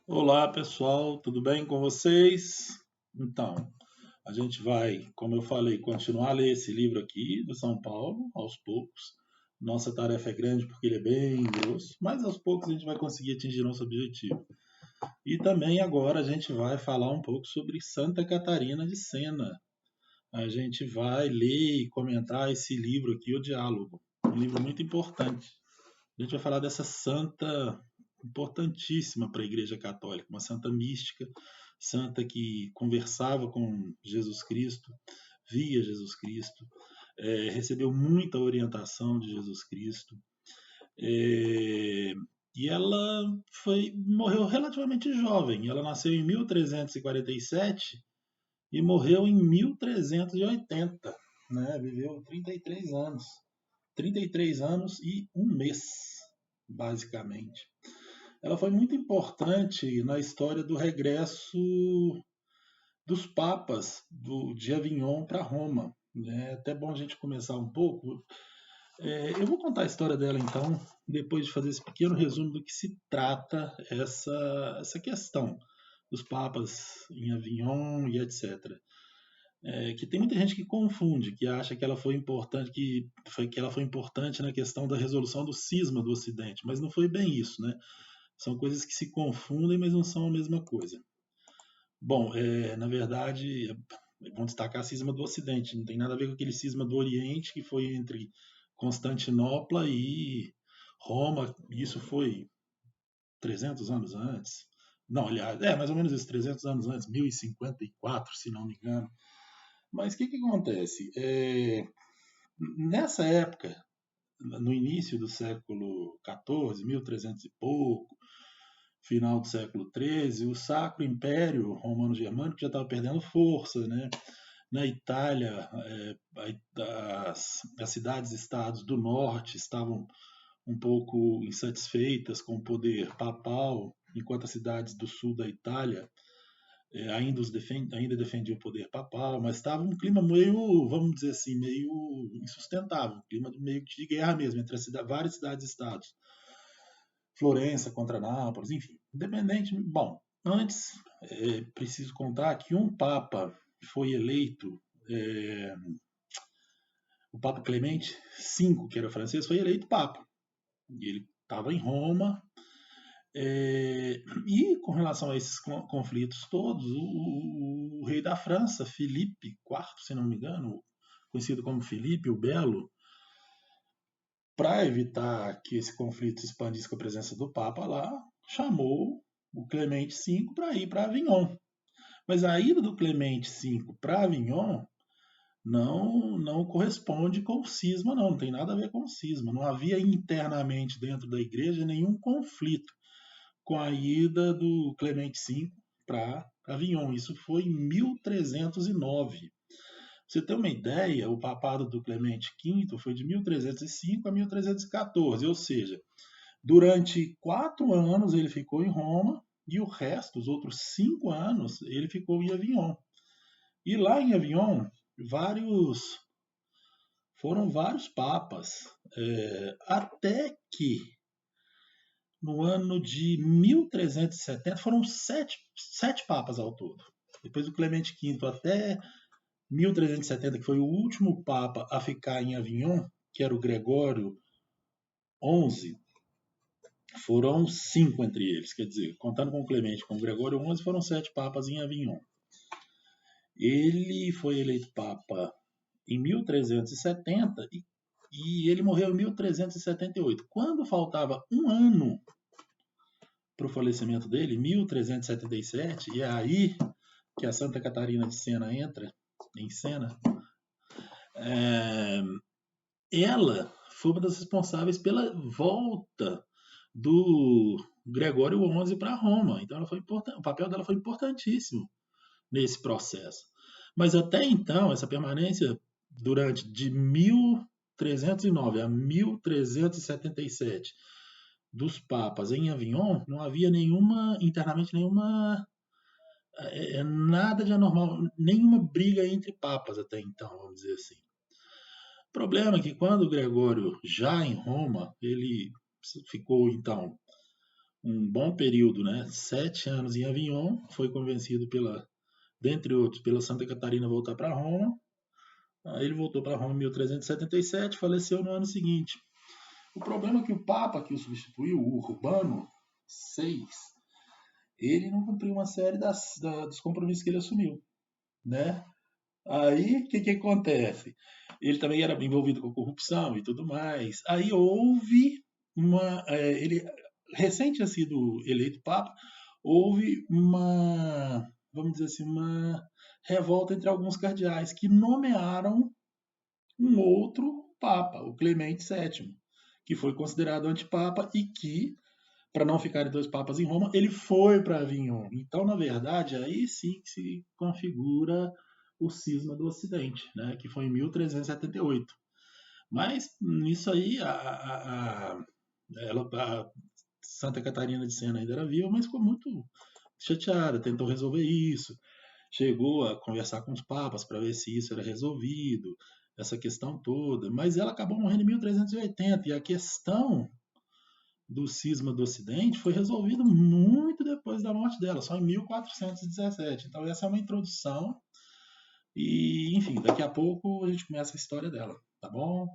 Olá, pessoal, tudo bem com vocês? Então, a gente vai, como eu falei, continuar a ler esse livro aqui do São Paulo, aos poucos. Nossa tarefa é grande porque ele é bem grosso, mas aos poucos a gente vai conseguir atingir nosso objetivo. E também agora a gente vai falar um pouco sobre Santa Catarina de Sena. A gente vai ler e comentar esse livro aqui, O Diálogo, um livro muito importante. A gente vai falar dessa santa importantíssima para a Igreja Católica, uma santa mística, santa que conversava com Jesus Cristo, via Jesus Cristo, recebeu muita orientação de Jesus Cristo, é, e ela morreu relativamente jovem. Ela nasceu em 1347 e morreu em 1380, né? Viveu 33 anos. 33 anos e um mês, basicamente. Ela foi muito importante na história do regresso dos papas de Avignon para Roma. É até bom a gente começar um pouco. Eu vou contar a história dela então, depois de fazer esse pequeno resumo do que se trata essa questão dos papas em Avignon e etc. Que tem muita gente que confunde, que acha que ela foi importante, que ela foi importante na questão da resolução do cisma do Ocidente, mas não foi bem isso, né? São coisas que se confundem, mas não são a mesma coisa. Bom, na verdade, vamos destacar a cisma do Ocidente, não tem nada a ver com aquele cisma do Oriente que foi entre Constantinopla e Roma, isso foi 300 anos antes. Não, aliás, mais ou menos isso, 300 anos antes, 1054, se não me engano. Mas o que acontece? Nessa época, no início do século XIV, 1300 e pouco, final do século XIII, o Sacro Império Romano-Germânico já estava perdendo força, né? Na Itália, as cidades-estados do norte estavam um pouco insatisfeitas com o poder papal, enquanto as cidades do sul da Itália ainda defendiam o poder papal, mas estava um clima meio, vamos dizer assim, meio insustentável, um clima meio de guerra mesmo, entre várias cidades-estados. Florença contra Nápoles, enfim. Independente. Bom, antes, preciso contar que um Papa foi eleito, o Papa Clemente V, que era francês, foi eleito Papa. E ele estava em Roma. E com relação a esses conflitos todos, o rei da França, Felipe IV, se não me engano, conhecido como Felipe o Belo, para evitar que esse conflito se expandisse com a presença do Papa lá, chamou o Clemente V para ir para Avignon. Mas a ida do Clemente V para Avignon não corresponde com o cisma, não tem nada a ver com o cisma. Não havia internamente dentro da igreja nenhum conflito com a ida do Clemente V para Avignon. Isso foi em 1309. Você tem uma ideia, o papado do Clemente V foi de 1305 a 1314, ou seja, durante 4 anos ele ficou em Roma e o resto, os outros 5 anos, ele ficou em Avignon. E lá em Avignon, foram vários papas, até que no ano de 1370 foram sete papas ao todo. Depois do Clemente V até 1370, que foi o último papa a ficar em Avignon, que era o Gregório XI, foram 5 entre eles, quer dizer, contando com o Clemente, com o Gregório XI, foram 7 papas em Avignon. Ele foi eleito papa em 1370 e ele morreu em 1378. Quando faltava um ano para o falecimento dele, 1377, e é aí que a Santa Catarina de Sena entra em cena, ela foi uma das responsáveis pela volta do Gregório XI para Roma. Então o papel dela foi importantíssimo nesse processo. Mas até então, essa permanência durante de 1309 a 1377 dos papas em Avignon, não havia internamente nenhuma nada de anormal, nenhuma briga entre papas até então, vamos dizer assim. O problema é que quando o Gregório, já em Roma, ele ficou então um bom período, né? 7 anos em Avignon, foi convencido dentre outros, pela Santa Catarina voltar para Roma. Aí ele voltou para Roma em 1377, faleceu no ano seguinte. O problema é que o Papa que o substituiu, o Urbano VI, ele não cumpriu uma série dos compromissos que ele assumiu, né? Aí, o que acontece? Ele também era envolvido com corrupção e tudo mais. Aí houve ele recém tinha sido eleito Papa, houve vamos dizer assim, uma revolta entre alguns cardeais que nomearam um outro Papa, o Clemente VII, que foi considerado antipapa e que, para não ficarem dois papas em Roma, ele foi para Avignon. Então, na verdade, aí sim que se configura o cisma do Ocidente, né, que foi em 1378. Mas nisso aí, a Santa Catarina de Sena ainda era viva, mas ficou muito chateada, tentou resolver isso, chegou a conversar com os papas para ver se isso era resolvido, essa questão toda, mas ela acabou morrendo em 1380 e a questão do cisma do Ocidente foi resolvido muito depois da morte dela, só em 1417. Então essa é uma introdução e, enfim, daqui a pouco a gente começa a história dela, tá bom?